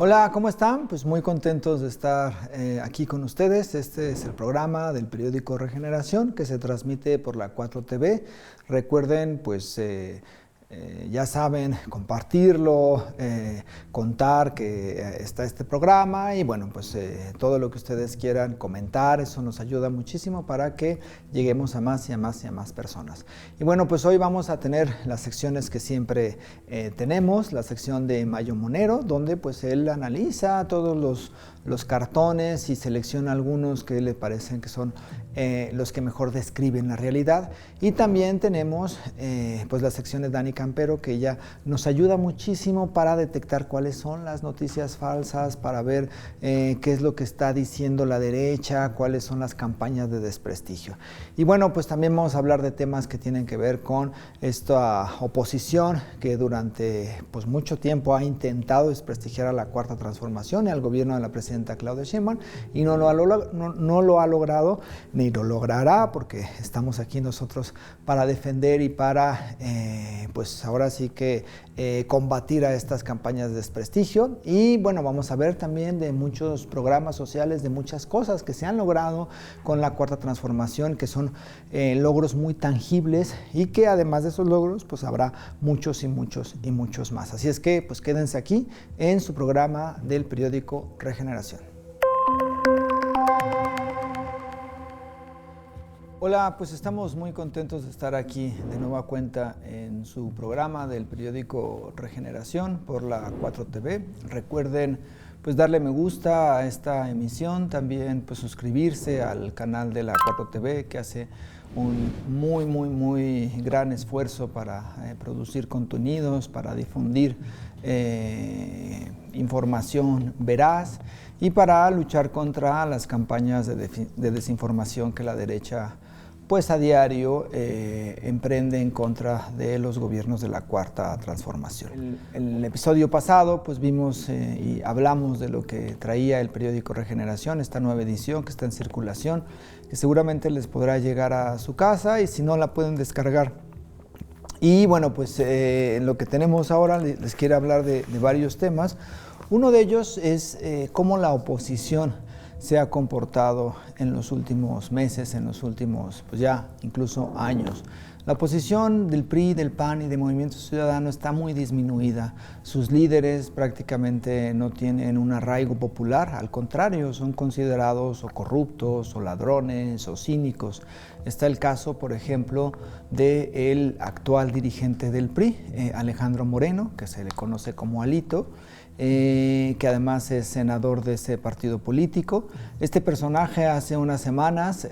Hola, ¿cómo están? Pues muy contentos de estar aquí con ustedes. Este es el programa del periódico Regeneración que se transmite por la 4TV. Recuerden, pues ya saben, compartirlo, contar que está este programa y bueno, pues todo lo que ustedes quieran comentar, eso nos ayuda muchísimo para que lleguemos a más y a más y a más personas. Y bueno, pues hoy vamos a tener las secciones que siempre tenemos, la sección de Mayo Monero, donde pues él analiza todos los cartones y selecciona algunos que le parecen que son los que mejor describen la realidad. Y también tenemos pues la sección de Dani Campero, que ella nos ayuda muchísimo para detectar cuáles son las noticias falsas, para ver qué es lo que está diciendo la derecha, cuáles son las campañas de desprestigio. Y bueno, pues también vamos a hablar de temas que tienen que ver con esta oposición que durante pues mucho tiempo ha intentado desprestigiar a la Cuarta Transformación y al gobierno de la presidenta Claudia Sheinbaum y no lo ha logrado ni lo logrará, porque estamos aquí nosotros para defender y para pues ahora sí que combatir a estas campañas de desprestigio. Y bueno, vamos a ver también de muchos programas sociales, de muchas cosas que se han logrado con la Cuarta Transformación, que son logros muy tangibles y que además de esos logros pues habrá muchos y muchos y muchos más. Así es que pues quédense aquí en su programa del periódico Regeneración. Hola, pues estamos muy contentos de estar aquí de nueva cuenta en su programa del periódico Regeneración por la 4TV. Recuerden pues darle me gusta a esta emisión, también pues suscribirse al canal de la 4TV, que hace un muy gran esfuerzo para producir contenidos, para difundir información veraz y para luchar contra las campañas de desinformación que la derecha pues a diario emprende en contra de los gobiernos de la Cuarta Transformación. El episodio pasado pues vimos y hablamos de lo que traía el periódico Regeneración, esta nueva edición que está en circulación, que seguramente les podrá llegar a su casa y si no la pueden descargar. Y bueno, pues en lo que tenemos ahora les quiero hablar de varios temas. Uno de ellos es cómo la oposición se ha comportado en los últimos meses, en los últimos, pues ya incluso años. La oposición del PRI, del PAN y de Movimiento Ciudadano está muy disminuida. Sus líderes prácticamente no tienen un arraigo popular, al contrario, son considerados o corruptos, o ladrones, o cínicos. Está el caso, por ejemplo, del actual dirigente del PRI, Alejandro Moreno, que se le conoce como Alito, que además es senador de ese partido político. Este personaje hace unas semanas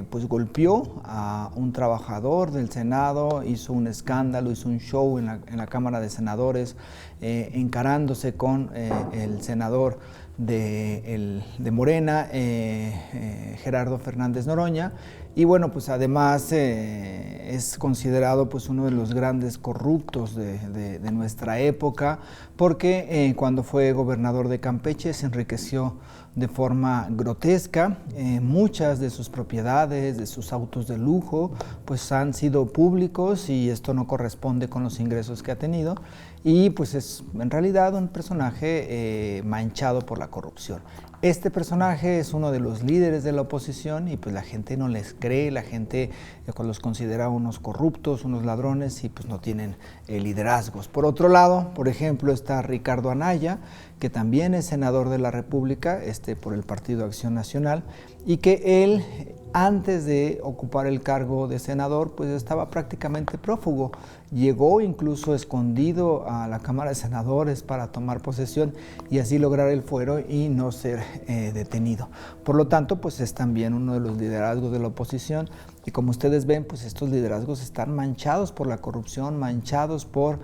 pues golpeó a un trabajador del Senado, hizo un escándalo, hizo un show en la Cámara de Senadores, encarándose con el senador de Morena, Gerardo Fernández Noroña. Y bueno, pues además es considerado pues uno de los grandes corruptos de nuestra época, porque cuando fue gobernador de Campeche se enriqueció de forma grotesca. Muchas de sus propiedades, de sus autos de lujo, pues han sido públicos y esto no corresponde con los ingresos que ha tenido. Y pues es en realidad un personaje manchado por la corrupción. Este personaje es uno de los líderes de la oposición y pues la gente no les cree, la gente los considera unos corruptos, unos ladrones y pues no tienen liderazgos. Por otro lado, por ejemplo, está Ricardo Anaya, que también es senador de la República, por el Partido Acción Nacional, y que él, antes de ocupar el cargo de senador, pues estaba prácticamente prófugo. Llegó incluso escondido a la Cámara de Senadores para tomar posesión y así lograr el fuero y no ser detenido. Por lo tanto, pues es también uno de los liderazgos de la oposición y como ustedes ven, pues estos liderazgos están manchados por la corrupción, manchados por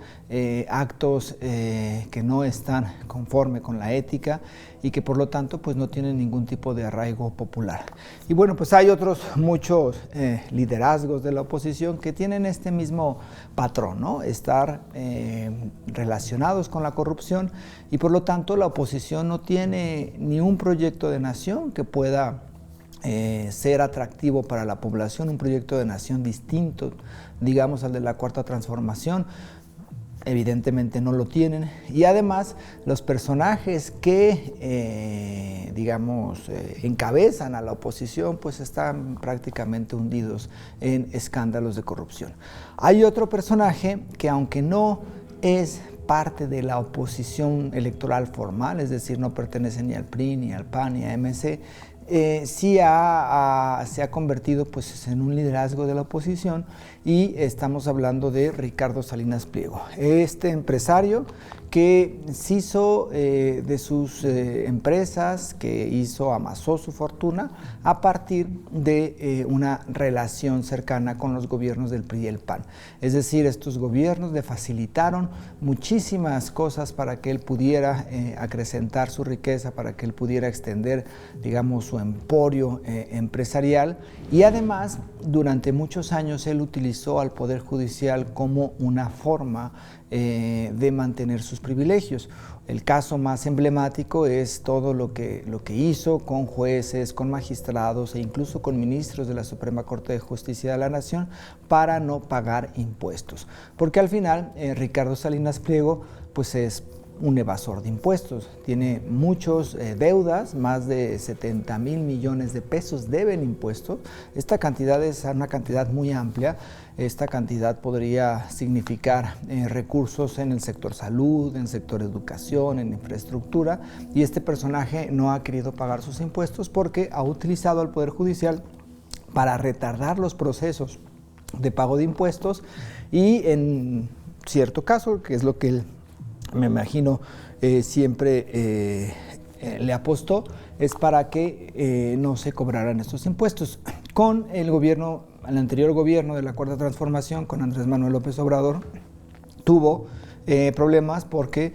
actos que no están conforme con la ética y que por lo tanto pues no tienen ningún tipo de arraigo popular. Y bueno, pues hay otros muchos liderazgos de la oposición que tienen este mismo patrón, ¿no? Estar relacionados con la corrupción y por lo tanto la oposición no tiene ni un proyecto de nación que pueda ser atractivo para la población, un proyecto de nación distinto, digamos, al de la Cuarta Transformación. evidentemente no lo tienen, y además los personajes que, encabezan a la oposición, pues están prácticamente hundidos en escándalos de corrupción. Hay otro personaje que, aunque no es parte de la oposición electoral formal, es decir, no pertenece ni al PRI, ni al PAN, ni a MC, sí se ha convertido pues, en un liderazgo de la oposición, y estamos hablando de Ricardo Salinas Pliego, este empresario que se hizo de sus empresas, amasó su fortuna a partir de una relación cercana con los gobiernos del PRI y el PAN. Es decir, estos gobiernos le facilitaron muchísimas cosas para que él pudiera acrecentar su riqueza, para que él pudiera extender, digamos, su emporio empresarial, y además durante muchos años él utilizó al Poder Judicial como una forma de mantener sus privilegios. El caso más emblemático es todo lo que hizo con jueces, con magistrados e incluso con ministros de la Suprema Corte de Justicia de la Nación para no pagar impuestos. Porque al final Ricardo Salinas Pliego pues es un evasor de impuestos, tiene muchos deudas, más de 70,000 millones de pesos deben impuestos. Esta cantidad es una cantidad muy amplia. Esta cantidad podría significar recursos en el sector salud, en el sector educación, en infraestructura, y este personaje no ha querido pagar sus impuestos porque ha utilizado al Poder Judicial para retardar los procesos de pago de impuestos, y en cierto caso, que es lo que él, me imagino, siempre le apostó, es para que no se cobraran estos impuestos. Con el anterior gobierno de la Cuarta Transformación, con Andrés Manuel López Obrador, tuvo problemas porque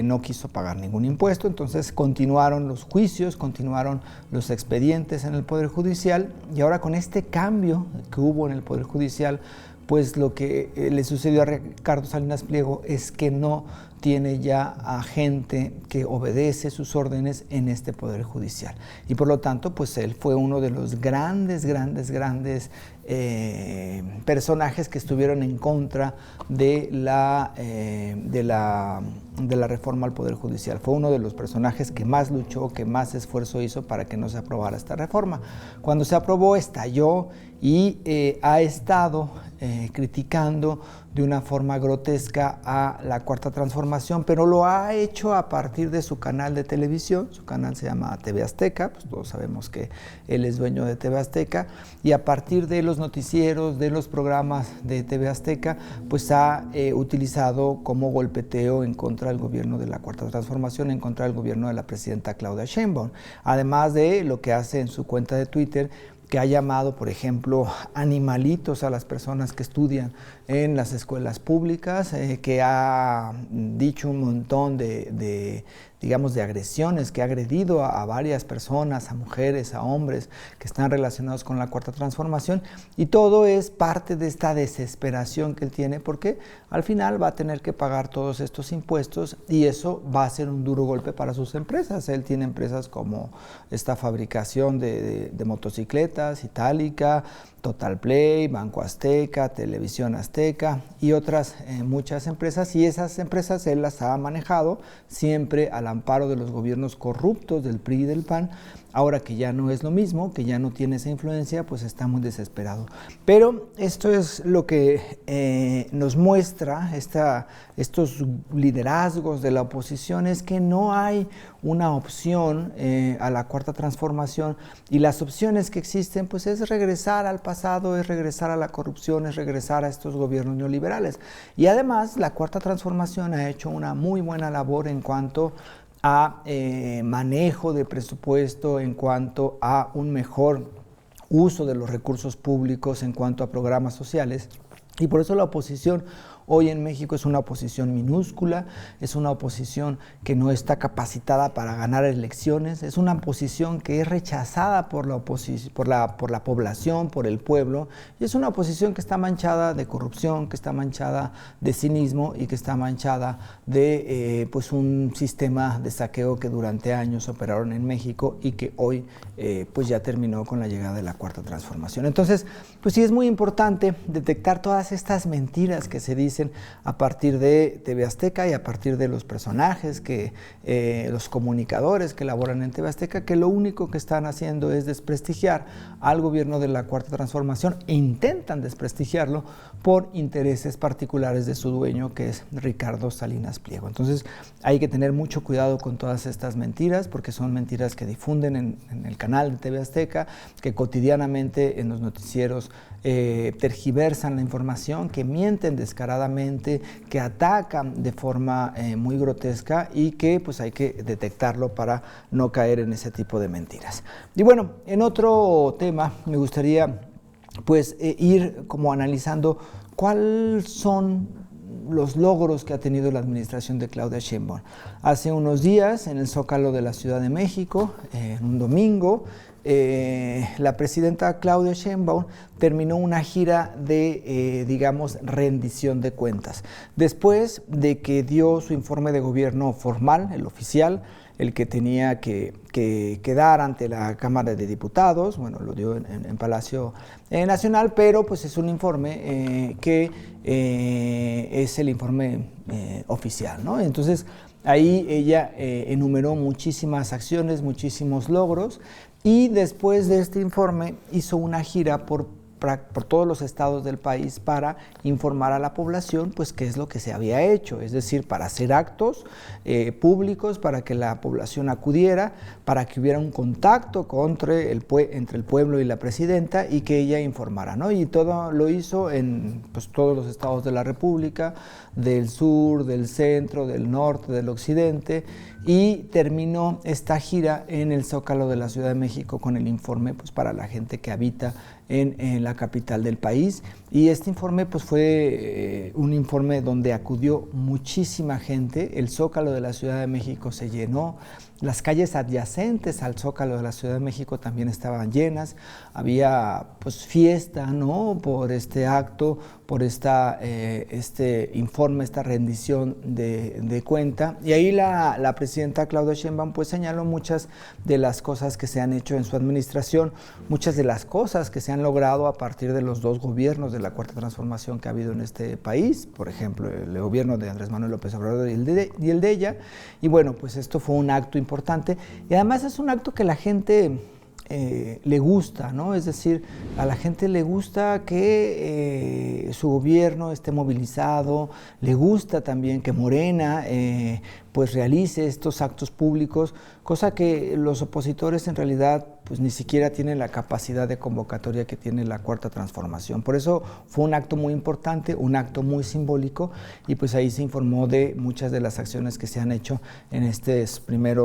no quiso pagar ningún impuesto. Entonces continuaron los juicios, continuaron los expedientes en el Poder Judicial, y ahora con este cambio que hubo en el Poder Judicial, pues lo que le sucedió a Ricardo Salinas Pliego es que no tiene ya a gente que obedece sus órdenes en este Poder Judicial. Y por lo tanto, pues él fue uno de los grandes personajes que estuvieron en contra de la reforma al Poder Judicial. Fue uno de los personajes que más luchó, que más esfuerzo hizo para que no se aprobara esta reforma. Cuando se aprobó, estalló y ha estado criticando de una forma grotesca a la Cuarta Transformación, pero lo ha hecho a partir de su canal de televisión. Su canal se llama TV Azteca, pues todos sabemos que él es dueño de TV Azteca, y a partir de los noticieros, de los programas de TV Azteca, pues ha utilizado como golpeteo en contra del gobierno de la Cuarta Transformación, en contra del gobierno de la presidenta Claudia Sheinbaum, además de lo que hace en su cuenta de Twitter, que ha llamado, por ejemplo, animalitos a las personas que estudian en las escuelas públicas, que ha dicho un montón de agresiones, que ha agredido a varias personas, a mujeres, a hombres que están relacionados con la Cuarta Transformación, y todo es parte de esta desesperación que él tiene, porque al final va a tener que pagar todos estos impuestos, y eso va a ser un duro golpe para sus empresas. Él tiene empresas como esta fabricación de motocicletas, Itálica, Total Play, Banco Azteca, Televisión Azteca y otras muchas empresas, y esas empresas él las ha manejado siempre al amparo de los gobiernos corruptos del PRI y del PAN. Ahora que ya no es lo mismo, que ya no tiene esa influencia, pues está muy desesperado. Pero esto es lo que nos muestra estos liderazgos de la oposición, es que no hay una opción a la Cuarta Transformación, y las opciones que existen pues es regresar al pasado, es regresar a la corrupción, es regresar a estos gobiernos neoliberales. Y además la Cuarta Transformación ha hecho una muy buena labor en cuanto a manejo de presupuesto, en cuanto a un mejor uso de los recursos públicos, en cuanto a programas sociales, y por eso la oposición hoy en México es una oposición minúscula, es una oposición que no está capacitada para ganar elecciones, es una oposición que es rechazada por la población, por el pueblo, y es una oposición que está manchada de corrupción, que está manchada de cinismo y que está manchada de pues un sistema de saqueo que durante años operaron en México y que hoy pues ya terminó con la llegada de la Cuarta Transformación. Entonces, pues sí es muy importante detectar todas estas mentiras que se dicen dicen a partir de TV Azteca y a partir de los personajes, los comunicadores que laboran en TV Azteca, que lo único que están haciendo es desprestigiar al gobierno de la Cuarta Transformación e intentan desprestigiarlo por intereses particulares de su dueño, que es Ricardo Salinas Pliego. Entonces hay que tener mucho cuidado con todas estas mentiras, porque son mentiras que difunden en el canal de TV Azteca, que cotidianamente en los noticieros tergiversan la información, que mienten descaradamente, que atacan de forma muy grotesca y que pues hay que detectarlo para no caer en ese tipo de mentiras. Y bueno, en otro tema me gustaría pues ir como analizando cuáles son los logros que ha tenido la administración de Claudia Sheinbaum. Hace unos días, en el Zócalo de la Ciudad de México, en un domingo, la presidenta Claudia Sheinbaum terminó una gira de, digamos, rendición de cuentas. Después de que dio su informe de gobierno formal, el oficial, el que tenía que dar ante la Cámara de Diputados, bueno, lo dio en Palacio Nacional, pero pues es un informe que es el informe oficial, ¿no? Entonces, ahí ella enumeró muchísimas acciones, muchísimos logros, y después de este informe hizo una gira por todos los estados del país para informar a la población pues qué es lo que se había hecho, es decir, para hacer actos públicos, para que la población acudiera, para que hubiera un contacto entre el pueblo y la presidenta y que ella informara, ¿no? Y todo lo hizo en pues, todos los estados de la República, del sur, del centro, del norte, del occidente, y terminó esta gira en el Zócalo de la Ciudad de México con el informe pues, para la gente que habita en la capital del país. Y este informe pues, fue un informe donde acudió muchísima gente. El Zócalo de la Ciudad de México se llenó, las calles adyacentes al Zócalo de la Ciudad de México también estaban llenas, había pues fiesta, ¿no?, por este acto, por este informe, esta rendición de cuenta. Y ahí la presidenta Claudia Sheinbaum pues señaló muchas de las cosas que se han hecho en su administración, muchas de las cosas que se han logrado a partir de los dos gobiernos de la Cuarta Transformación que ha habido en este país, por ejemplo, el gobierno de Andrés Manuel López Obrador y el de ella. Y bueno, pues esto fue un acto importante y además es un acto que la gente le gusta, ¿no? Es decir, a la gente le gusta que su gobierno esté movilizado, le gusta también que Morena pues realice estos actos públicos, cosa que los opositores en realidad pues ni siquiera tienen la capacidad de convocatoria que tiene la Cuarta Transformación. Por eso fue un acto muy importante, un acto muy simbólico, y pues ahí se informó de muchas de las acciones que se han hecho en este primer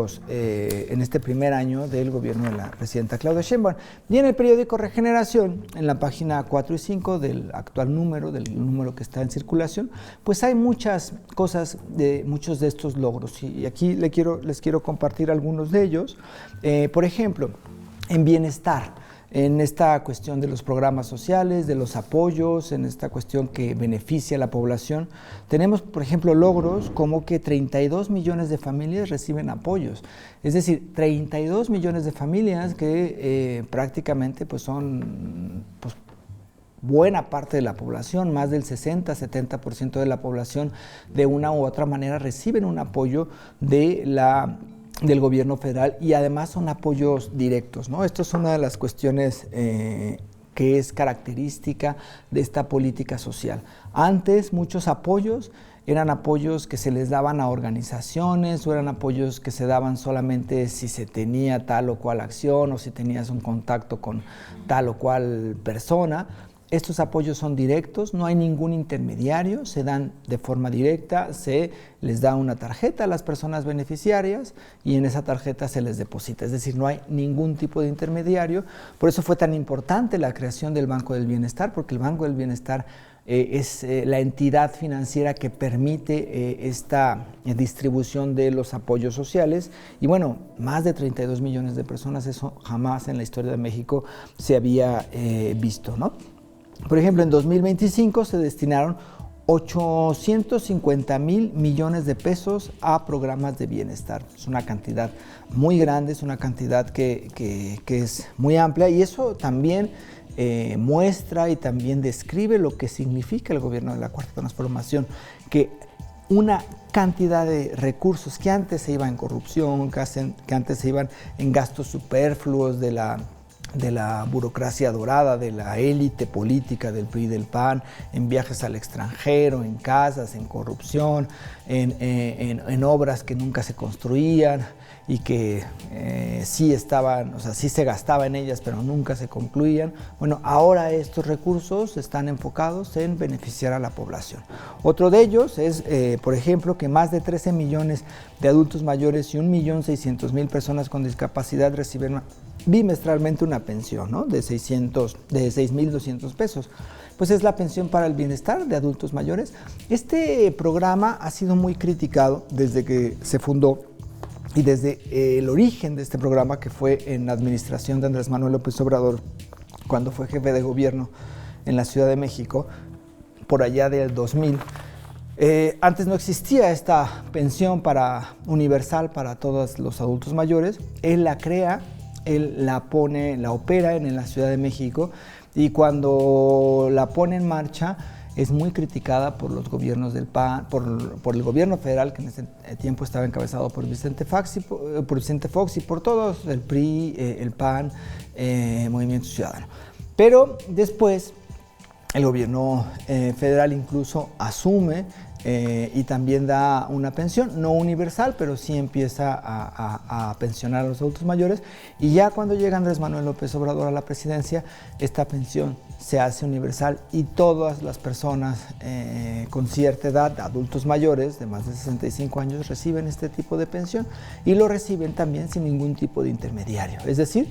año del gobierno de la presidenta Claudia Sheinbaum. Y en el periódico Regeneración, en la página 4 y 5 del actual número, del número que está en circulación, pues hay muchas cosas de muchos de estos logros, y aquí les quiero compartir algunos de ellos. Por ejemplo, en bienestar, en esta cuestión de los programas sociales, de los apoyos, en esta cuestión que beneficia a la población, tenemos, por ejemplo, logros como que 32 millones de familias reciben apoyos. Es decir, 32 millones de familias que prácticamente pues, son pues, buena parte de la población, más del 60-70% de la población, de una u otra manera reciben un apoyo del gobierno federal, y además son apoyos directos, ¿no? Esto es una de las cuestiones que es característica de esta política social. Antes muchos apoyos eran apoyos que se les daban a organizaciones, o eran apoyos que se daban solamente si se tenía tal o cual acción o si tenías un contacto con tal o cual persona. Estos apoyos son directos, no hay ningún intermediario, se dan de forma directa, se les da una tarjeta a las personas beneficiarias y en esa tarjeta se les deposita. Es decir, no hay ningún tipo de intermediario. Por eso fue tan importante la creación del Banco del Bienestar, porque el Banco del Bienestar es la entidad financiera que permite esta distribución de los apoyos sociales. Y bueno, más de 32 millones de personas, eso jamás en la historia de México se había visto, ¿no? Por ejemplo, en 2025 se destinaron 850,000 millones de pesos a programas de bienestar. Es una cantidad muy grande, es una cantidad que es muy amplia, y eso también muestra y también describe lo que significa el gobierno de la Cuarta Transformación, que una cantidad de recursos que antes se iban en corrupción, que antes se iban en gastos superfluos de la burocracia dorada, de la élite política del PRI y del PAN, en viajes al extranjero, en casas, en corrupción, en obras que nunca se construían y que sí estaban, o sea, sí se gastaba en ellas, pero nunca se concluían. Bueno, ahora estos recursos están enfocados en beneficiar a la población. Otro de ellos es, por ejemplo, que más de 13 millones de adultos mayores y 1.600.000 personas con discapacidad reciben bimestralmente una pensión, ¿no?, de 6.200 pesos. Pues es la pensión para el bienestar de adultos mayores. Este programa ha sido muy criticado desde que se fundó y desde el origen de este programa, que fue en la administración de Andrés Manuel López Obrador, cuando fue jefe de gobierno en la Ciudad de México, por allá del 2000. Antes no existía esta pensión universal para todos los adultos mayores. Él la crea, él la opera en la Ciudad de México, y cuando la pone en marcha es muy criticada por los gobiernos del PAN, por el gobierno federal, que en ese tiempo estaba encabezado por Vicente Fox y por todos, el PRI, el PAN, Movimiento Ciudadano. Pero después el gobierno federal incluso asume y también da una pensión, no universal, pero sí empieza a pensionar a los adultos mayores, y ya cuando llega Andrés Manuel López Obrador a la presidencia, esta pensión se hace universal y todas las personas con cierta edad, adultos mayores de más de 65 años, reciben este tipo de pensión, y lo reciben también sin ningún tipo de intermediario, es decir,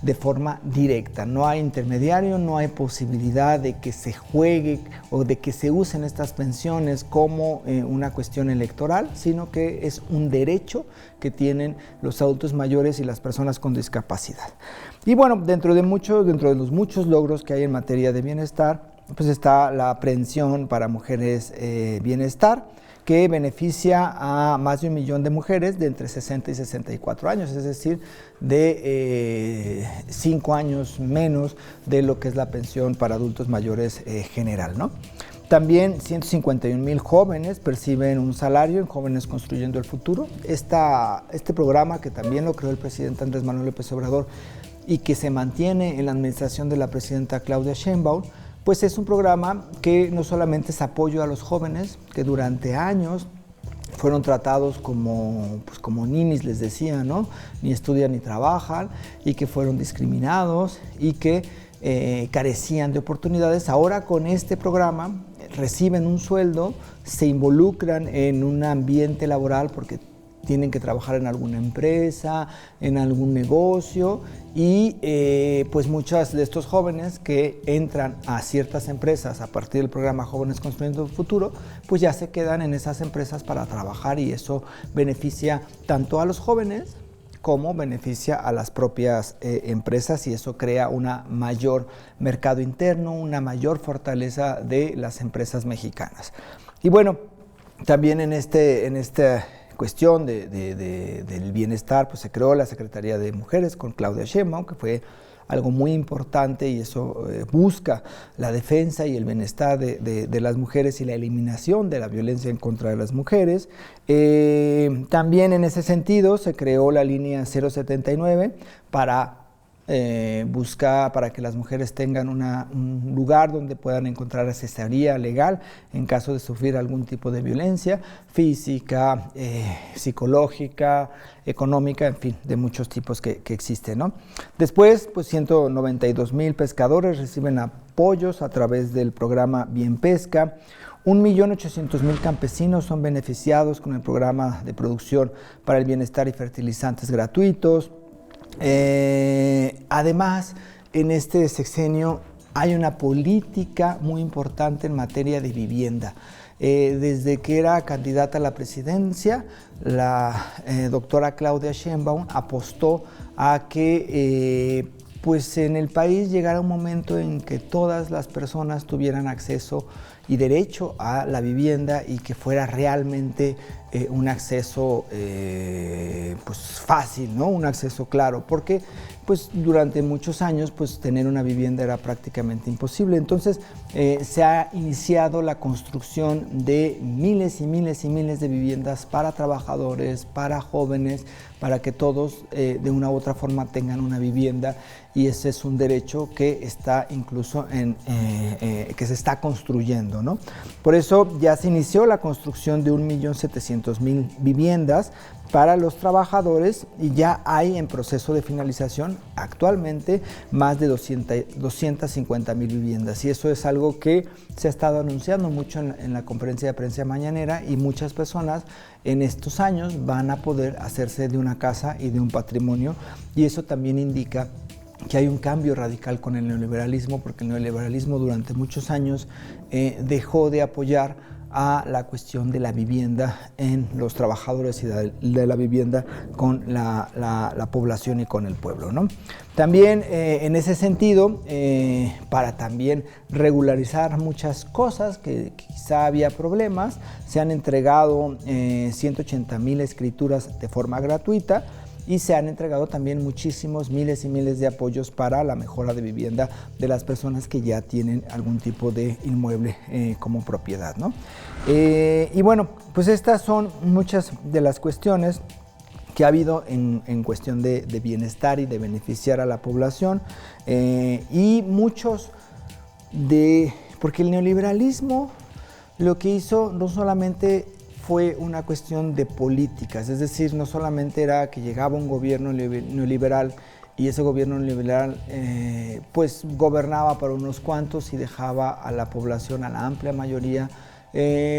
de forma directa. No hay intermediario, no hay posibilidad de que se juegue o de que se usen estas pensiones como una cuestión electoral, sino que es un derecho que tienen los adultos mayores y las personas con discapacidad. Y bueno, dentro de los muchos logros que hay en materia de bienestar, pues está la pensión para mujeres bienestar, que beneficia a más de 1 millón de mujeres de entre 60 y 64 años, es decir, de 5 años menos de lo que es la pensión para adultos mayores general, ¿no? También 151,000 jóvenes perciben un salario en Jóvenes Construyendo el Futuro. Este programa, que también lo creó el presidente Andrés Manuel López Obrador y que se mantiene en la administración de la presidenta Claudia Sheinbaum, pues es un programa que no solamente es apoyo a los jóvenes, que durante años fueron tratados como ninis, les decía, ¿no? Ni estudian ni trabajan, y que fueron discriminados y que carecían de oportunidades. Ahora con este programa reciben un sueldo, se involucran en un ambiente laboral porque tienen que trabajar en alguna empresa, en algún negocio, y pues muchos de estos jóvenes que entran a ciertas empresas a partir del programa Jóvenes Construyendo el Futuro, pues ya se quedan en esas empresas para trabajar, y eso beneficia tanto a los jóvenes como beneficia a las propias empresas, y eso crea un mayor mercado interno, una mayor fortaleza de las empresas mexicanas. Y bueno, también en esta cuestión del bienestar, pues se creó la Secretaría de Mujeres con Claudia Sheinbaum, que fue algo muy importante, y eso busca la defensa y el bienestar de las mujeres y la eliminación de la violencia en contra de las mujeres. También en ese sentido se creó la línea 079 para buscar para que las mujeres tengan un lugar donde puedan encontrar asesoría legal en caso de sufrir algún tipo de violencia física, psicológica, económica, en fin, de muchos tipos que existen, ¿no? Después, pues 192,000 pescadores reciben apoyos a través del programa Bien Pesca. 1.800.000 campesinos son beneficiados con el programa de producción para el bienestar y fertilizantes gratuitos. Además, en este sexenio hay una política muy importante en materia de vivienda. Desde que era candidata a la presidencia, la doctora Claudia Sheinbaum apostó a que pues en el país llegara un momento en que todas las personas tuvieran acceso y derecho a la vivienda y que fuera realmente un acceso pues fácil, ¿no? Un acceso claro, porque pues durante muchos años pues tener una vivienda era prácticamente imposible. Entonces se ha iniciado la construcción de miles y miles y miles de viviendas para trabajadores, para jóvenes, para que todos de una u otra forma tengan una vivienda, y ese es un derecho que está incluso que se está construyendo, ¿no? Por eso ya se inició la construcción de 1.700.000 viviendas para los trabajadores y ya hay en proceso de finalización actualmente más de 250.000 viviendas, y eso es algo que se ha estado anunciando mucho en la conferencia de prensa mañanera, y muchas personas en estos años van a poder hacerse de una casa y de un patrimonio, y eso también indica que hay un cambio radical con el neoliberalismo, porque el neoliberalismo durante muchos años dejó de apoyar a la cuestión de la vivienda en los trabajadores y de la vivienda con la población y con el pueblo, ¿no? También en ese sentido, para también regularizar muchas cosas que quizá había problemas, se han entregado 180.000 escrituras de forma gratuita, y se han entregado también muchísimos miles y miles de apoyos para la mejora de vivienda de las personas que ya tienen algún tipo de inmueble como propiedad, ¿no? Y bueno, pues estas son muchas de las cuestiones que ha habido en cuestión de bienestar y de beneficiar a la población, y muchos porque el neoliberalismo lo que hizo no solamente fue una cuestión de políticas, es decir, no solamente era que llegaba un gobierno neoliberal y ese gobierno neoliberal pues gobernaba para unos cuantos y dejaba a la población, a la amplia mayoría,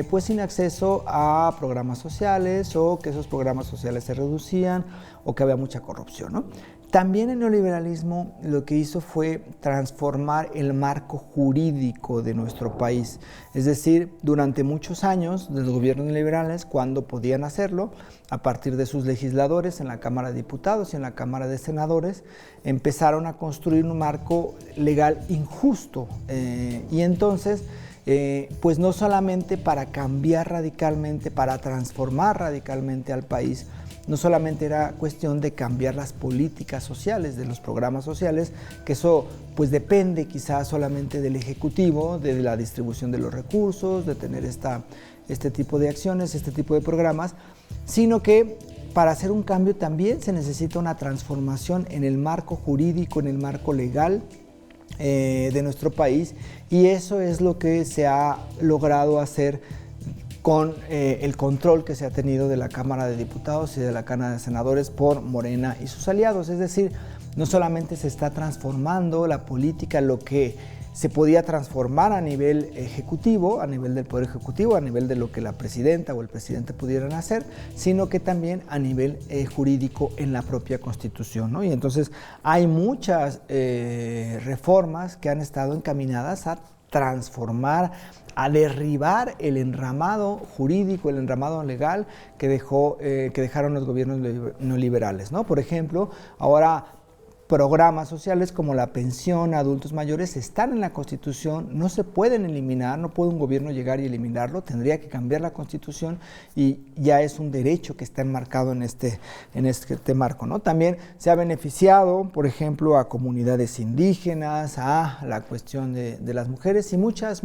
pues sin acceso a programas sociales, o que esos programas sociales se reducían, o que había mucha corrupción, ¿no? También el neoliberalismo lo que hizo fue transformar el marco jurídico de nuestro país. Es decir, durante muchos años de los gobiernos neoliberales, cuando podían hacerlo, a partir de sus legisladores en la Cámara de Diputados y en la Cámara de Senadores, empezaron a construir un marco legal injusto. Y entonces, pues no solamente para cambiar radicalmente, para transformar radicalmente al país, no solamente era cuestión de cambiar las políticas sociales, de los programas sociales, que eso pues depende quizás solamente del Ejecutivo, de la distribución de los recursos, de tener este tipo de acciones, este tipo de programas, sino que para hacer un cambio también se necesita una transformación en el marco jurídico, en el marco legal de nuestro país, y eso es lo que se ha logrado hacer con el control que se ha tenido de la Cámara de Diputados y de la Cámara de Senadores por Morena y sus aliados. Es decir, no solamente se está transformando la política, lo que se podía transformar a nivel ejecutivo, a nivel del Poder Ejecutivo, a nivel de lo que la presidenta o el presidente pudieran hacer, sino que también a nivel jurídico en la propia Constitución, ¿no? Y entonces hay muchas reformas que han estado encaminadas a transformar, a derribar el entramado jurídico, el entramado legal que dejaron los gobiernos neoliberales, ¿no? Por ejemplo, ahora programas sociales como la pensión a adultos mayores están en la Constitución, no se pueden eliminar, no puede un gobierno llegar y eliminarlo, tendría que cambiar la Constitución, y ya es un derecho que está enmarcado en este marco, ¿no? También se ha beneficiado, por ejemplo, a comunidades indígenas, a la cuestión de las mujeres, y muchas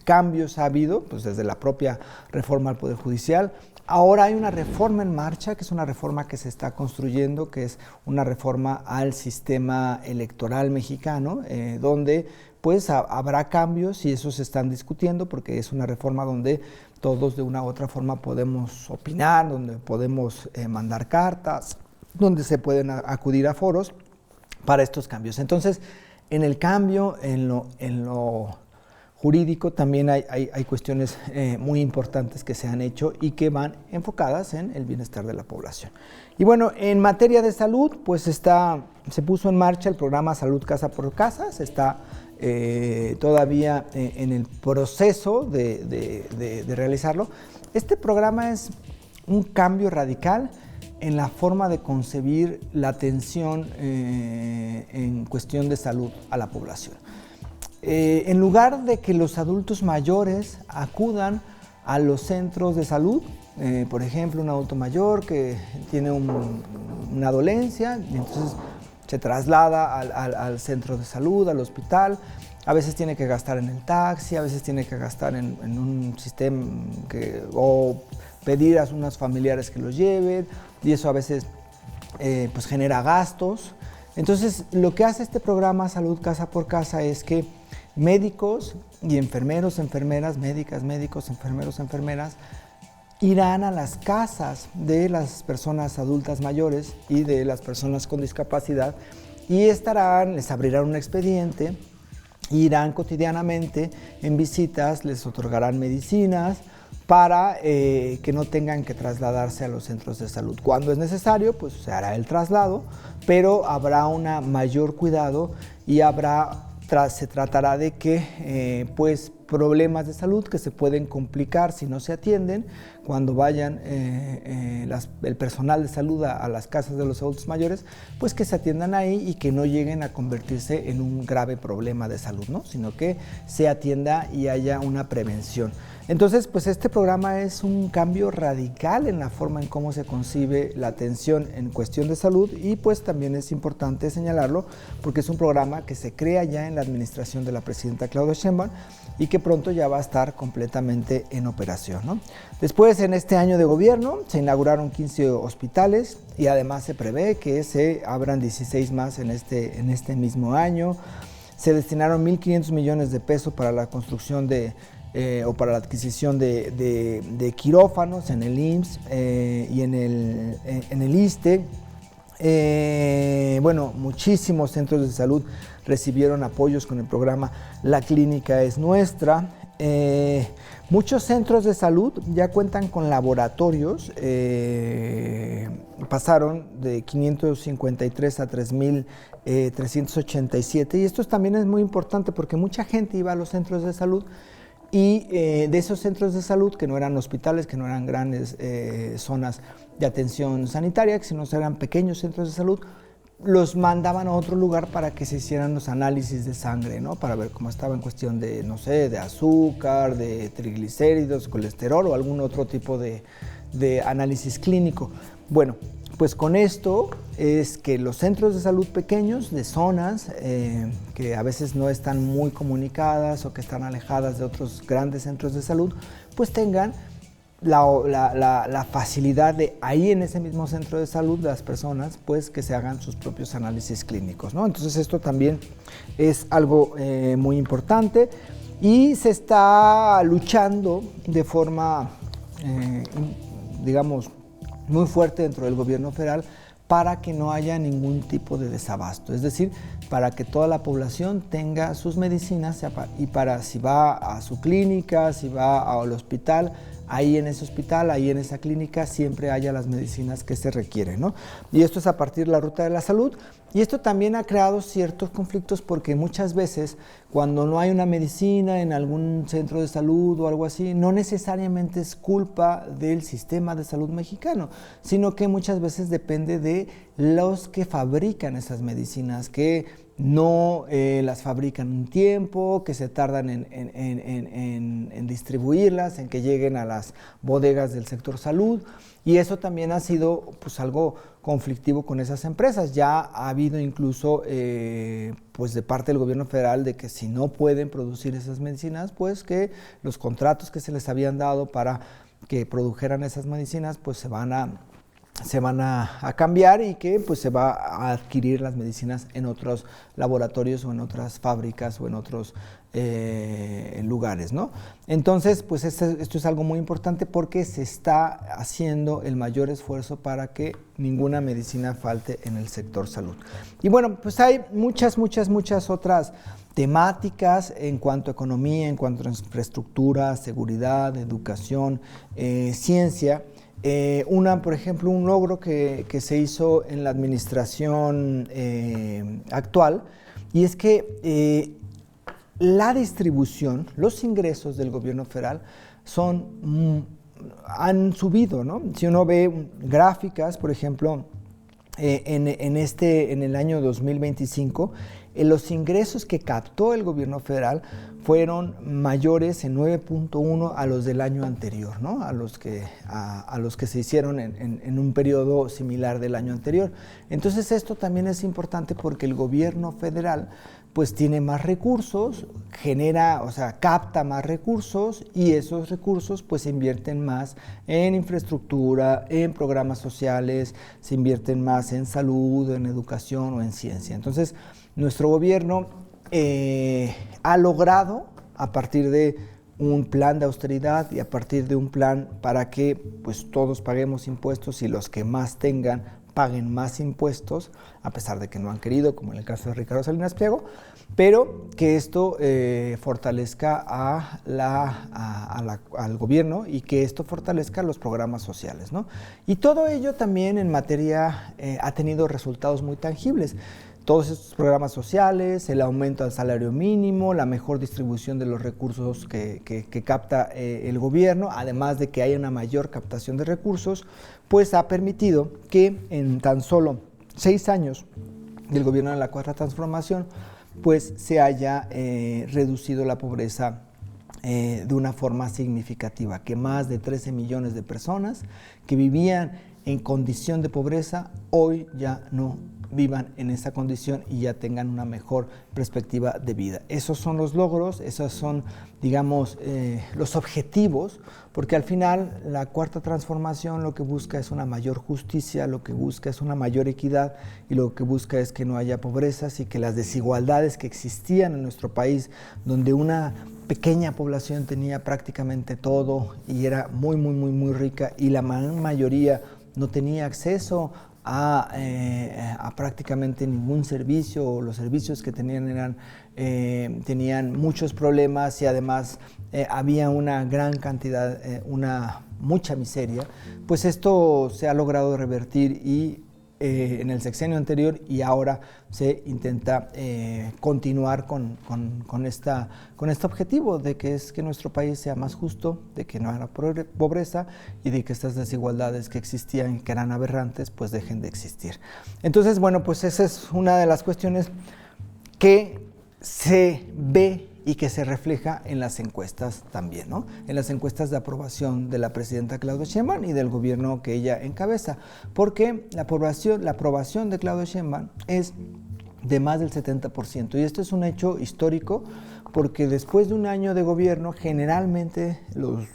cambios ha habido, pues desde la propia reforma al Poder Judicial. Ahora hay una reforma en marcha, que es una reforma que se está construyendo, que es una reforma al sistema electoral mexicano, donde pues habrá cambios, y esos se están discutiendo, porque es una reforma donde todos de una u otra forma podemos opinar, donde podemos mandar cartas, donde se pueden acudir a foros para estos cambios. Entonces, en el cambio, en lo jurídico también hay cuestiones muy importantes que se han hecho y que van enfocadas en el bienestar de la población. Y bueno, en materia de salud, pues se puso en marcha el programa Salud Casa por Casa, se está todavía en el proceso de realizarlo. Este programa es un cambio radical en la forma de concebir la atención en cuestión de salud a la población. En lugar de que los adultos mayores acudan a los centros de salud, por ejemplo, un adulto mayor que tiene una dolencia, y entonces se traslada al centro de salud, al hospital, a veces tiene que gastar en el taxi, a veces tiene que gastar en un sistema o pedir a unos familiares que los lleven, y eso a veces pues genera gastos. Entonces, lo que hace este programa Salud Casa por Casa es que médicos y enfermeros, enfermeras, médicos, enfermeros, enfermeras, irán a las casas de las personas adultas mayores y de las personas con discapacidad y les abrirán un expediente, irán cotidianamente en visitas, les otorgarán medicinas para que no tengan que trasladarse a los centros de salud. Cuando es necesario, pues se hará el traslado, pero habrá un mayor cuidado y se tratará de que pues problemas de salud que se pueden complicar si no se atienden cuando vayan el personal de salud a las casas de los adultos mayores, pues que se atiendan ahí y que no lleguen a convertirse en un grave problema de salud, ¿no? Sino que se atienda y haya una prevención. Entonces, pues este programa es un cambio radical en la forma en cómo se concibe la atención en cuestión de salud y pues también es importante señalarlo porque es un programa que se crea ya en la administración de la presidenta Claudia Sheinbaum y que pronto ya va a estar completamente en operación, ¿no? Después, en este año de gobierno, se inauguraron 15 hospitales y además se prevé que se abran 16 más en este mismo año. Se destinaron 1.500 millones de pesos para la construcción o para la adquisición de quirófanos en el IMSS y en el ISSSTE. Bueno, muchísimos centros de salud recibieron apoyos con el programa La Clínica es Nuestra. Muchos centros de salud ya cuentan con laboratorios, pasaron de 553 a 3.387 y esto también es muy importante porque mucha gente iba a los centros de salud y de esos centros de salud que no eran hospitales, que no eran grandes zonas de atención sanitaria, sino eran pequeños centros de salud, los mandaban a otro lugar para que se hicieran los análisis de sangre, ¿no? Para ver cómo estaba en cuestión de, no sé, de azúcar, de triglicéridos, colesterol o algún otro tipo de análisis clínico. Bueno, pues con esto es que los centros de salud pequeños de zonas que a veces no están muy comunicadas o que están alejadas de otros grandes centros de salud, pues tengan la facilidad de ahí en ese mismo centro de salud de las personas, pues que se hagan sus propios análisis clínicos, ¿no? Entonces esto también es algo muy importante y se está luchando de forma, digamos, muy fuerte dentro del gobierno federal para que no haya ningún tipo de desabasto, es decir, para que toda la población tenga sus medicinas y para si va a su clínica, si va al hospital, ahí en ese hospital, ahí en esa clínica, siempre haya las medicinas que se requieren, ¿no? Y esto es a partir de la ruta de la salud. Y esto también ha creado ciertos conflictos porque muchas veces cuando no hay una medicina en algún centro de salud o algo así, no necesariamente es culpa del sistema de salud mexicano, sino que muchas veces depende de los que fabrican esas medicinas, que no las fabrican un tiempo, que se tardan en distribuirlas, en que lleguen a las bodegas del sector salud, y eso también ha sido pues algo conflictivo con esas empresas. Ya ha habido incluso pues de parte del gobierno federal de que si no pueden producir esas medicinas, pues que los contratos que se les habían dado para que produjeran esas medicinas pues se van a cambiar y que pues se va a adquirir las medicinas en otros laboratorios o en otras fábricas o en otros lugares, ¿no? Entonces, pues esto es algo muy importante porque se está haciendo el mayor esfuerzo para que ninguna medicina falte en el sector salud. Y bueno, pues hay muchas otras temáticas en cuanto a economía, en cuanto a infraestructura, seguridad, educación, ciencia. Por ejemplo, un logro que se hizo en la administración actual, y es que la distribución, los ingresos del gobierno federal han subido, ¿no? Si uno ve gráficas, por ejemplo, en el año 2025, los ingresos que captó el gobierno federal fueron mayores en 9.1 a los del año anterior, ¿no? a los que se hicieron en un periodo similar del año anterior. Entonces esto también es importante porque el gobierno federal pues tiene más recursos, capta más recursos y esos recursos pues se invierten más en infraestructura, en programas sociales, se invierten más en salud, en educación o en ciencia. Entonces, nuestro gobierno ha logrado, a partir de un plan de austeridad y a partir de un plan para que pues todos paguemos impuestos y los que más tengan paguen más impuestos, a pesar de que no han querido, como en el caso de Ricardo Salinas Pliego, pero que esto fortalezca al gobierno y que esto fortalezca los programas sociales, ¿no? Y todo ello también en materia ha tenido resultados muy tangibles. Todos estos programas sociales, el aumento al salario mínimo, la mejor distribución de los recursos que capta el gobierno, además de que haya una mayor captación de recursos, pues ha permitido que en tan solo 6 años del gobierno de la Cuarta Transformación, pues se haya reducido la pobreza de una forma significativa, que más de 13 millones de personas que vivían en condición de pobreza hoy ya no vivan en esa condición y ya tengan una mejor perspectiva de vida. Esos son los logros, esos son, digamos, los objetivos, porque al final la Cuarta Transformación lo que busca es una mayor justicia, lo que busca es una mayor equidad y lo que busca es que no haya pobrezas y que las desigualdades que existían en nuestro país, donde una pequeña población tenía prácticamente todo y era muy rica y la mayoría no tenía acceso a prácticamente ningún servicio, o los servicios que tenían tenían muchos problemas y además había una gran cantidad, mucha miseria, pues esto se ha logrado revertir y en el sexenio anterior y ahora se intenta continuar con este objetivo de que es que nuestro país sea más justo, de que no haya pobreza y de que estas desigualdades que existían, que eran aberrantes, pues dejen de existir. Entonces, bueno, pues esa es una de las cuestiones que se ve y que se refleja en las encuestas también, ¿no? En las encuestas de aprobación de la presidenta Claudia Sheinbaum y del gobierno que ella encabeza, porque la aprobación de Claudia Sheinbaum es de más del 70%, y esto es un hecho histórico porque después de un año de gobierno generalmente los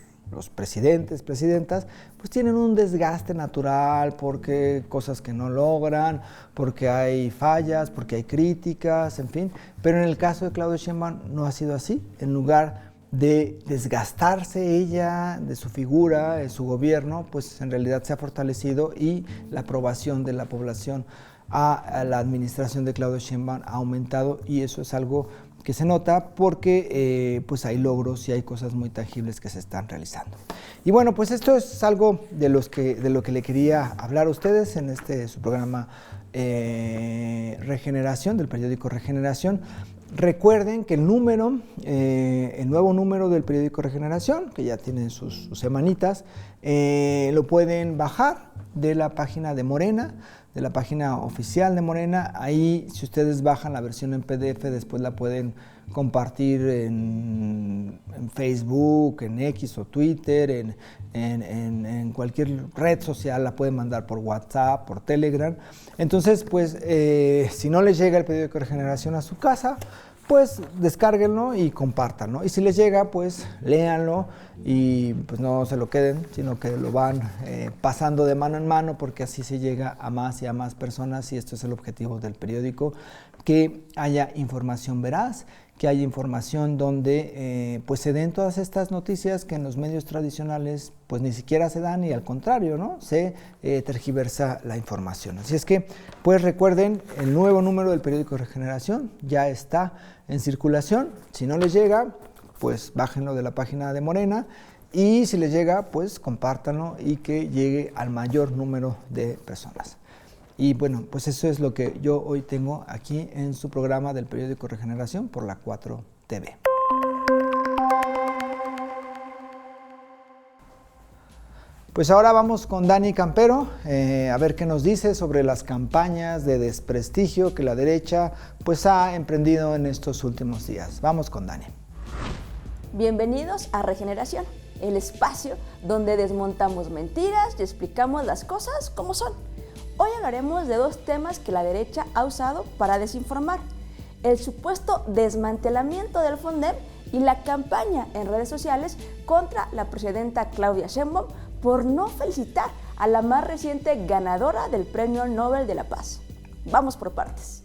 presidentes, presidentas, pues tienen un desgaste natural porque cosas que no logran, porque hay fallas, porque hay críticas, en fin. Pero en el caso de Claudia Sheinbaum no ha sido así. En lugar de desgastarse ella, de su figura, de su gobierno, pues en realidad se ha fortalecido y la aprobación de la población a la administración de Claudia Sheinbaum ha aumentado y eso es algo que se nota porque pues hay logros y hay cosas muy tangibles que se están realizando. Y bueno, pues esto es algo de lo que le quería hablar a ustedes en su programa Regeneración, del periódico Regeneración. Recuerden que el nuevo número del periódico Regeneración, que ya tiene sus semanitas, lo pueden bajar de la página de Morena, de la página oficial de Morena. Ahí, si ustedes bajan la versión en PDF, después la pueden compartir en Facebook, en X o Twitter, en cualquier red social, la pueden mandar por WhatsApp, por Telegram. Entonces, pues, si no les llega el periódico Regeneración a su casa, pues descárguenlo y compártanlo. Y si les llega, pues léanlo y pues no se lo queden, sino que lo van pasando de mano en mano, porque así se llega a más y a más personas y esto es el objetivo del periódico, que haya información veraz, que haya información donde pues se den todas estas noticias que en los medios tradicionales pues ni siquiera se dan y al contrario, ¿no? Se tergiversa la información. Así es que pues recuerden, el nuevo número del periódico Regeneración ya está en circulación. Si no les llega, pues bájenlo de la página de Morena y si les llega, pues compártanlo y que llegue al mayor número de personas. Y bueno, pues eso es lo que yo hoy tengo aquí en su programa del periódico Regeneración por la 4 TV. Pues ahora vamos con Dani Campero, a ver qué nos dice sobre las campañas de desprestigio que la derecha pues ha emprendido en estos últimos días. Vamos con Dani. Bienvenidos a Regeneración, el espacio donde desmontamos mentiras y explicamos las cosas como son. Hoy hablaremos de dos temas que la derecha ha usado para desinformar: el supuesto desmantelamiento del FONDEM y la campaña en redes sociales contra la presidenta Claudia Sheinbaum por no felicitar a la más reciente ganadora del Premio Nobel de la Paz. Vamos por partes.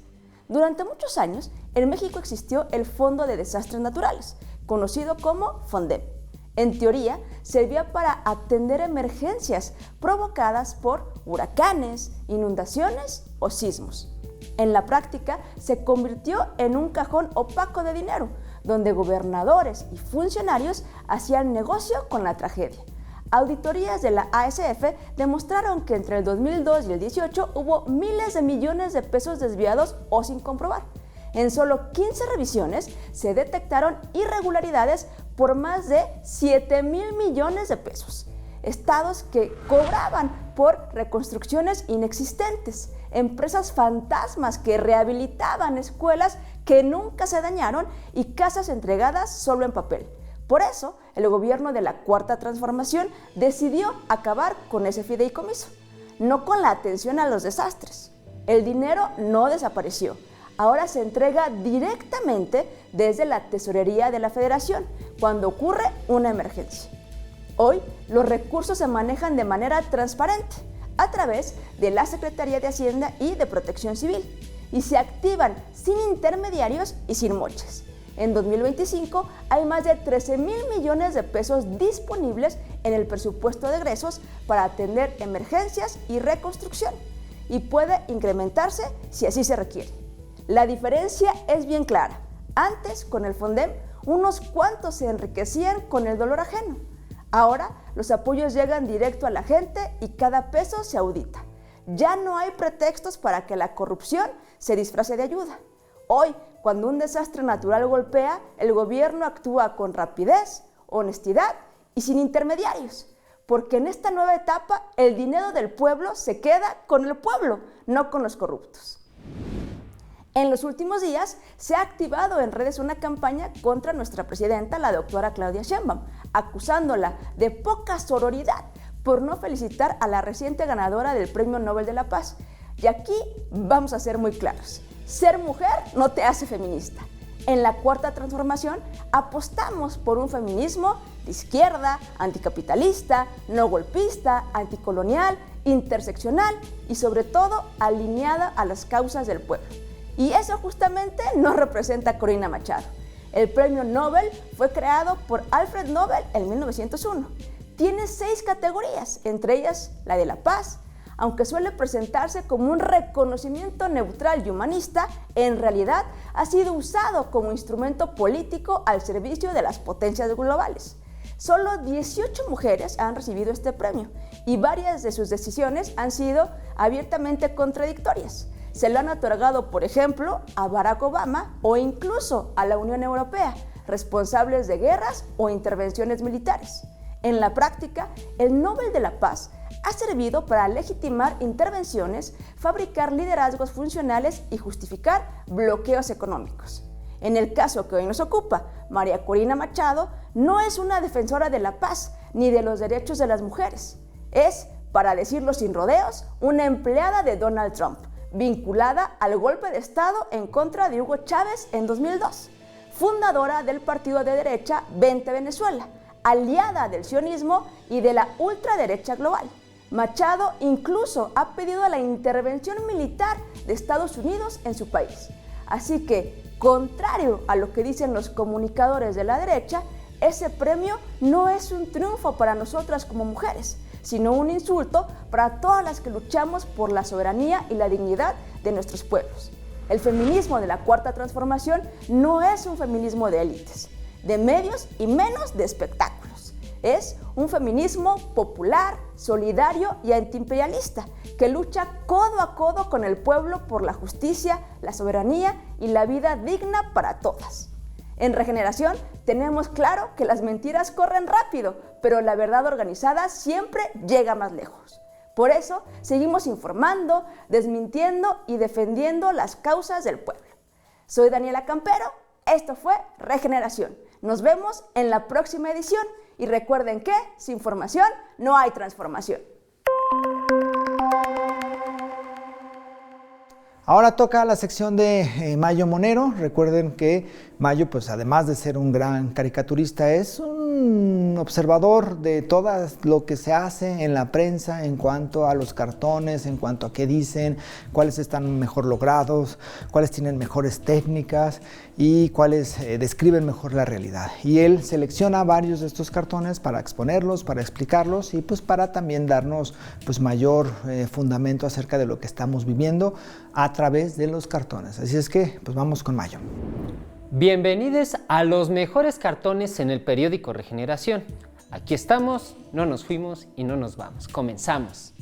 Durante muchos años, en México existió el Fondo de Desastres Naturales, conocido como FONDEM. En teoría, servía para atender emergencias provocadas por huracanes, inundaciones o sismos. En la práctica, se convirtió en un cajón opaco de dinero, donde gobernadores y funcionarios hacían negocio con la tragedia. Auditorías de la ASF demostraron que entre el 2002 y el 2018 hubo miles de millones de pesos desviados o sin comprobar. En solo 15 revisiones se detectaron irregularidades por más de 7,000 millones de pesos. Estados que cobraban por reconstrucciones inexistentes, empresas fantasmas que rehabilitaban escuelas que nunca se dañaron y casas entregadas solo en papel. Por eso, el gobierno de la Cuarta Transformación decidió acabar con ese fideicomiso, no con la atención a los desastres. El dinero no desapareció, ahora se entrega directamente desde la Tesorería de la Federación cuando ocurre una emergencia. Hoy, los recursos se manejan de manera transparente a través de la Secretaría de Hacienda y de Protección Civil y se activan sin intermediarios y sin moches. En 2025 hay más de 13,000 millones de pesos disponibles en el presupuesto de egresos para atender emergencias y reconstrucción, y puede incrementarse si así se requiere. La diferencia es bien clara. Antes, con el FONDEM, unos cuantos se enriquecían con el dolor ajeno. Ahora, los apoyos llegan directo a la gente y cada peso se audita. Ya no hay pretextos para que la corrupción se disfrace de ayuda. Hoy, cuando un desastre natural golpea, el gobierno actúa con rapidez, honestidad y sin intermediarios, porque en esta nueva etapa el dinero del pueblo se queda con el pueblo, no con los corruptos. En los últimos días se ha activado en redes una campaña contra nuestra presidenta, la doctora Claudia Sheinbaum, acusándola de poca sororidad por no felicitar a la reciente ganadora del Premio Nobel de la Paz. Y aquí vamos a ser muy claros. Ser mujer no te hace feminista. En la Cuarta Transformación apostamos por un feminismo de izquierda, anticapitalista, no golpista, anticolonial, interseccional y sobre todo alineada a las causas del pueblo. Y eso justamente nos representa Corina Machado. El Premio Nobel fue creado por Alfred Nobel en 1901. Tiene 6 categorías, entre ellas la de la paz. Aunque suele presentarse como un reconocimiento neutral y humanista, en realidad ha sido usado como instrumento político al servicio de las potencias globales. Solo 18 mujeres han recibido este premio y varias de sus decisiones han sido abiertamente contradictorias. Se lo han otorgado, por ejemplo, a Barack Obama o incluso a la Unión Europea, responsables de guerras o intervenciones militares. En la práctica, el Nobel de la Paz ha servido para legitimar intervenciones, fabricar liderazgos funcionales y justificar bloqueos económicos. En el caso que hoy nos ocupa, María Corina Machado no es una defensora de la paz ni de los derechos de las mujeres. Es, para decirlo sin rodeos, una empleada de Donald Trump, vinculada al golpe de Estado en contra de Hugo Chávez en 2002, fundadora del partido de derecha Vente Venezuela, aliada del sionismo y de la ultraderecha global. Machado incluso ha pedido la intervención militar de Estados Unidos en su país. Así que, contrario a lo que dicen los comunicadores de la derecha, ese premio no es un triunfo para nosotras como mujeres, sino un insulto para todas las que luchamos por la soberanía y la dignidad de nuestros pueblos. El feminismo de la Cuarta Transformación no es un feminismo de élites, de medios y menos de espectáculos. Es un feminismo popular, solidario y antiimperialista que lucha codo a codo con el pueblo por la justicia, la soberanía y la vida digna para todas. En Regeneración tenemos claro que las mentiras corren rápido, pero la verdad organizada siempre llega más lejos. Por eso seguimos informando, desmintiendo y defendiendo las causas del pueblo. Soy Daniela Campero, esto fue Regeneración. Nos vemos en la próxima edición y recuerden que sin formación no hay transformación. Ahora toca la sección de Mayo Monero. Recuerden que Mayo, pues además de ser un gran caricaturista, es un observador de todo lo que se hace en la prensa en cuanto a los cartones, en cuanto a qué dicen, cuáles están mejor logrados, cuáles tienen mejores técnicas y cuáles describen mejor la realidad. Y él selecciona varios de estos cartones para exponerlos, para explicarlos y pues para también darnos pues mayor fundamento acerca de lo que estamos viviendo a través de los cartones. Así es que pues vamos con Mayo. Bienvenidos a los mejores cartones en el periódico Regeneración. Aquí estamos, no nos fuimos y no nos vamos. Comenzamos.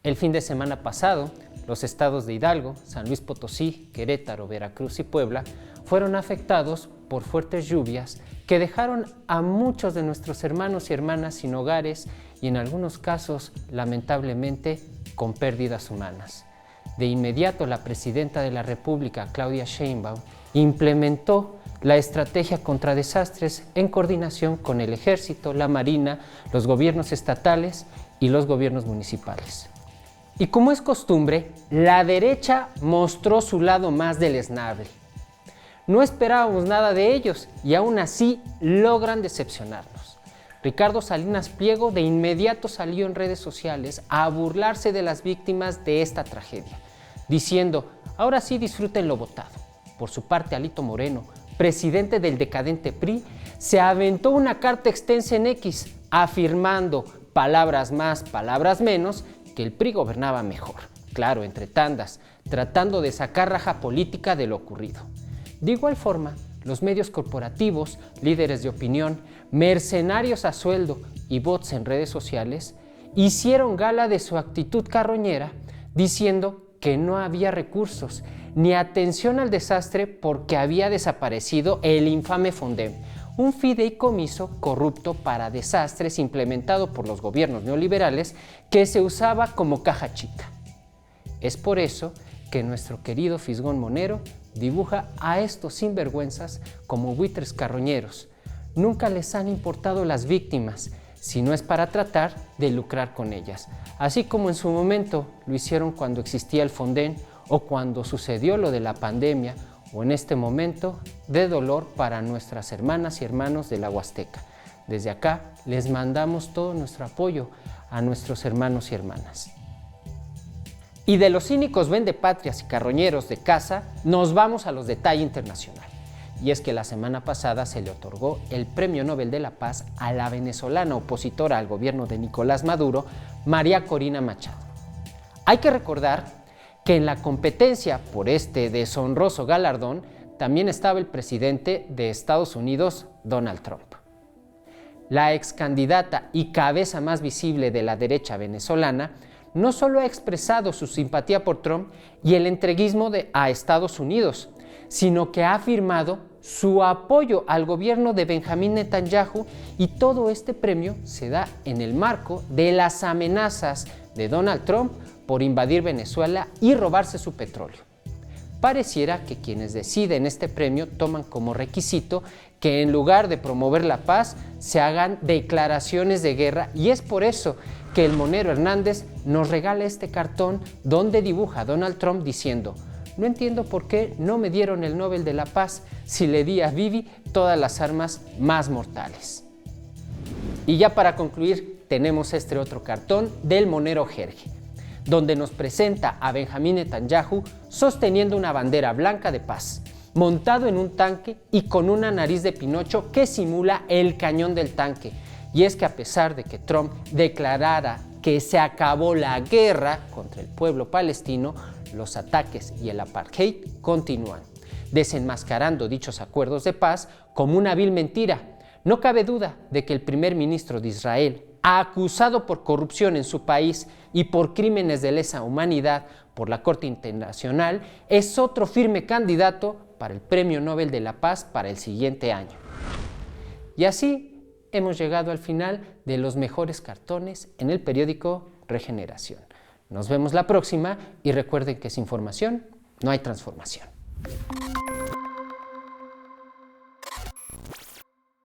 El fin de semana pasado, los estados de Hidalgo, San Luis Potosí, Querétaro, Veracruz y Puebla fueron afectados por fuertes lluvias que dejaron a muchos de nuestros hermanos y hermanas sin hogares y en algunos casos, lamentablemente, con pérdidas humanas. De inmediato, la presidenta de la República, Claudia Sheinbaum, implementó la estrategia contra desastres en coordinación con el Ejército, la Marina, los gobiernos estatales y los gobiernos municipales. Y como es costumbre, la derecha mostró su lado más deleznable. No esperábamos nada de ellos y aún así logran decepcionarnos. Ricardo Salinas Pliego de inmediato salió en redes sociales a burlarse de las víctimas de esta tragedia, diciendo, ahora sí disfruten lo votado. Por su parte, Alito Moreno, presidente del decadente PRI, se aventó una carta extensa en X, afirmando, palabras más, palabras menos, que el PRI gobernaba mejor. Claro, entre tandas, tratando de sacar raja política de lo ocurrido. De igual forma, los medios corporativos, líderes de opinión, mercenarios a sueldo y bots en redes sociales, hicieron gala de su actitud carroñera, diciendo que no había recursos ni atención al desastre porque había desaparecido el infame Fondem, un fideicomiso corrupto para desastres implementado por los gobiernos neoliberales que se usaba como caja chica. Es por eso que nuestro querido Fisgón Monero dibuja a estos sinvergüenzas como buitres carroñeros. Nunca les han importado las víctimas, si no es para tratar de lucrar con ellas, así como en su momento lo hicieron cuando existía el Fondem o cuando sucedió lo de la pandemia o en este momento de dolor para nuestras hermanas y hermanos de la Huasteca. Desde acá les mandamos todo nuestro apoyo a nuestros hermanos y hermanas. Y de los cínicos vendepatrias y carroñeros de casa, nos vamos a los de talla internacional. Y es que la semana pasada se le otorgó el Premio Nobel de la Paz a la venezolana opositora al gobierno de Nicolás Maduro, María Corina Machado. Hay que recordar que en la competencia por este deshonroso galardón también estaba el presidente de Estados Unidos, Donald Trump. La ex candidata y cabeza más visible de la derecha venezolana no solo ha expresado su simpatía por Trump y el entreguismo a Estados Unidos, sino que ha afirmado su apoyo al gobierno de Benjamín Netanyahu, y todo este premio se da en el marco de las amenazas de Donald Trump por invadir Venezuela y robarse su petróleo. Pareciera que quienes deciden este premio toman como requisito que en lugar de promover la paz se hagan declaraciones de guerra, y es por eso que el Monero Hernández nos regala este cartón donde dibuja a Donald Trump diciendo: no entiendo por qué no me dieron el Nobel de la Paz si le di a Bibi todas las armas más mortales. Y ya para concluir tenemos este otro cartón del Monero Jerge, donde nos presenta a Benjamín Netanyahu sosteniendo una bandera blanca de paz, montado en un tanque y con una nariz de Pinocho que simula el cañón del tanque. Y es que a pesar de que Trump declarara que se acabó la guerra contra el pueblo palestino, los ataques y el apartheid continúan, desenmascarando dichos acuerdos de paz como una vil mentira. No cabe duda de que el primer ministro de Israel, acusado por corrupción en su país y por crímenes de lesa humanidad por la Corte Internacional, es otro firme candidato para el Premio Nobel de la Paz para el siguiente año. Y así hemos llegado al final de los mejores cartones en el periódico Regeneración. Nos vemos la próxima y recuerden que sin formación no hay transformación.